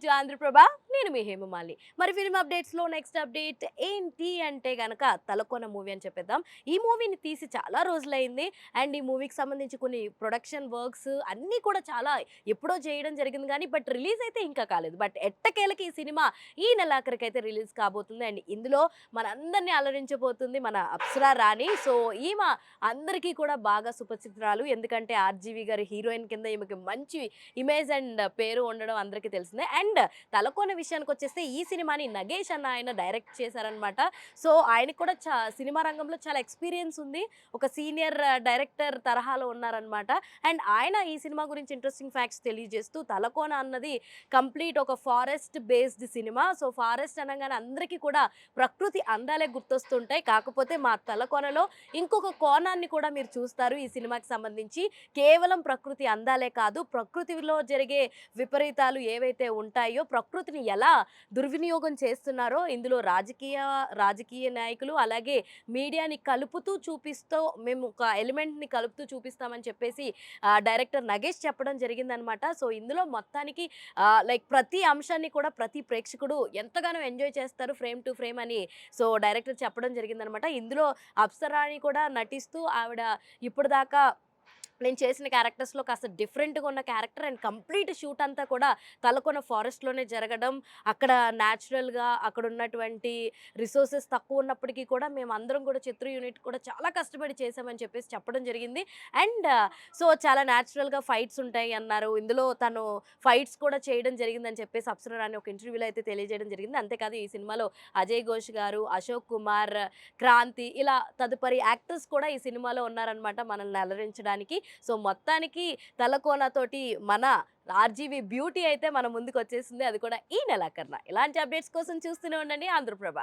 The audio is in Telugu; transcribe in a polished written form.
టు ఆంధ్రప్రభ. నేను మీ హేమమాలిని. మరి ఫిల్మ్ అప్డేట్స్‌లో నెక్స్ట్ అప్డేట్ ఏంటి అంటే గనక 'తలకోన' మూవీ అని చెప్పేద్దాం. ఈ మూవీని తీసి చాలా రోజులైంది. అండ్ ఈ మూవీకి సంబంధించి కొన్ని ప్రొడక్షన్ వర్క్స్ అన్నీ కూడా చాలా ఎప్పుడో చేయడం జరిగింది గానీ, బట్ రిలీజ్ అయితే ఇంకా కాలేదు. బట్ ఎట్టకేలకి ఈ సినిమా ఈ నెలాఖరికైతే రిలీజ్ కాబోతుంది. అండ్ ఇందులో మనందరిని అలరించబోతుంది మన అప్సరా రాణి. సో, ఈమె అందరికీ కూడా బాగా సుపరిచితురాలు. ఎందుకంటే 'ఆర్‌జీవి' గారి హీరోయిన్ కింద ఈమెకి మంచి ఇమేజ్ అండ్ పేరు ఉండడం అందరికీ తెలిసిందే. అండ్ 'తలకోన' విషయానికొచ్చేస్తే ఈ సినిమాని నగేష్ అన్న ఆయన డైరెక్ట్ చేశారనమాట. సో, ఆయనకి కూడా సినిమా రంగంలో చాలా ఎక్స్‌పీరియన్స్ ఉంది. ఒక సీనియర్ డైరెక్టర్ తరహాలో ఉన్నారనమాట. అండ్ ఆయన ఈ సినిమా గురించి ఇంట్రెస్టింగ్ ఫ్యాక్ట్స్ తెలియజేస్తూ 'తలకోన' అన్నది కంప్లీట్ ఒక forest based cinema. So, forest అనంగానే అందరికీ కూడా ప్రకృతి అందాలే గుర్తొస్తుంటాయి. కాకపోతే మా 'తలకోన'లో ఇంకొక కోణాన్ని కూడా మీరు చూస్తారు ఈ సినిమాకి సంబంధించి. కేవలం ప్రకృతి అందాలే కాదు, ప్రకృతిలో జరిగే విపరీతాలు ఏవైతే ఉంటాయో, ప్రకృతిని ఎలా దుర్వినియోగం చేస్తున్నారో ఇందులో రాజకీయ నాయకులు, అలాగే మీడియాని కలుపుతూ చూపిస్తూ మేము ఒక ఎలిమెంట్‌ని కలుపుతూ చూపిస్తామని చెప్పేసి డైరెక్టర్ నగేష్ చెప్పడం జరిగిందనమాట. సో, ఇందులో మొత్తానికి లైక్ ప్రతి అంశాన్ని కూడా ప్రతి ప్రేక్షకుడు ఎంతగానో ఎంజాయ్ చేస్తారు ఫ్రేమ్ టు ఫ్రేమ్ అని సో, డైరెక్టర్ చెప్పడం జరిగిందనమాట. ఇందులో అప్సరాని కూడా నటిస్తూ ఆవిడ ఇప్పటిదాకా నేను చేసిన క్యారెక్టర్స్‌లో కాస్త డిఫరెంట్‌గా ఉన్న క్యారెక్టర్ అండ్ కంప్లీట్ షూట్ అంతా కూడా తలకోన ఫారెస్ట్‌లోనే జరగడం. అక్కడ న్యాచురల్‌గా అక్కడున్నటువంటి రిసోర్సెస్ తక్కువ ఉన్నప్పటికీ కూడా మేమందరం కూడా చిత్ర యూనిట్ కూడా చాలా కష్టపడి చేశామని చెప్పేసి చెప్పడం జరిగింది. అండ్ సో, చాలా న్యాచురల్‌గా ఫైట్స్ ఉంటాయి అన్నారు. ఇందులో తను ఫైట్స్ కూడా చేయడం జరిగిందని చెప్పేసి అప్సరా రాణి ఒక ఇంటర్వ్యూలో అయితే తెలియజేయడం జరిగింది. అంతేకాదు ఈ సినిమాలో అజయ్ ఘోష్ గారు, అశోక్ కుమార్, క్రాంతి ఇలా తదుపరి యాక్టర్స్ కూడా ఈ సినిమాలో ఉన్నారనమాట మనల్ని అలరించడానికి. సో, మొత్తానికి 'తలకోన' తోటి మన 'ఆర్‌జీవి బ్యూటీ' అయితే మన ముందుకొచ్చేసింది. అది కూడా ఈ నెలాఖరున. ఇలాంటి అప్డేట్స్ కోసం చూస్తూనే ఉండండి ఆంధ్రప్రభ.